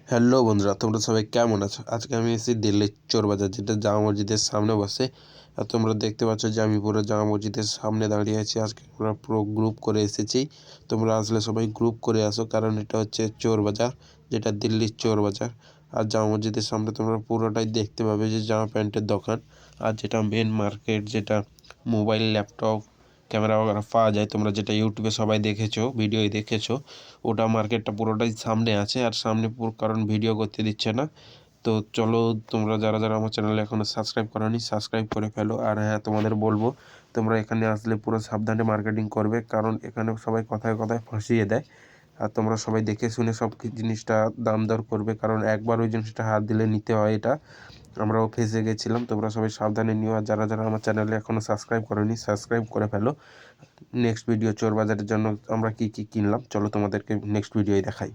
Hello বন্ধুরা, তোমরা সবাই কেমন আছো? আজকে আমি এসেছি দিল্লির চোর বাজার, যেটা জামা মসজিদের সামনে বসে। আর তোমরা দেখতে পাচ্ছ যে আমি পুরো জামা মসজিদের সামনে দাঁড়িয়ে আছি। আজকে আমরা পুরো গ্রুপ করে এসেছি। তোমরা আসলে সবাই গ্রুপ করে আসো, কারণ এটা হচ্ছে চোর বাজার, যেটা দিল্লির চোর বাজার। আর জামা মসজিদের সামনে তোমরা পুরোটাই দেখতে পাবে যে জামা প্যান্টের দোকান। আর যেটা মেন মার্কেট, যেটা মোবাইল, ল্যাপটপ, ক্যামেরা वगैरह পাওয়া যায়, তোমরা যেটা ইউটিউবে সবাই দেখেছো, ভিডিওয় দেখেছো, ওটা মার্কেটটা পুরোটাই সামনে আছে। আর সামনে পুরো, কারণ ভিডিও করতে দিচ্ছে না। তো চলো, তোমরা যারা যারা আমার চ্যানেলে এখনও সাবস্ক্রাইব করোনি, সাবস্ক্রাইব করে ফেলো। আর হ্যাঁ, তোমাদের বলবো, তোমরা এখানে আসলে পুরো সাবধানে মার্কেটিং করবে, কারণ এখানে সবাই কথায় কথায় ফাঁসিয়ে দেয়। আর তোমরা সবাই দেখে শুনে সব জিনিসটা দাম দর করবে, কারণ একবার ওই জিনিসটা হাত দিলে নিতে হয়। এটা আমরাও ফেঁসে গেছিলাম। তোমরা সবাই সাবধানে নিও। আর যারা যারা আমার চ্যানেলে এখনও সাবস্ক্রাইব করোনি, সাবস্ক্রাইব করে ফেলো। নেক্সট ভিডিও চোর বাজারের জন্য আমরা কি কি কিনলাম, চলো তোমাদেরকে নেক্সট ভিডিওয় দেখাই।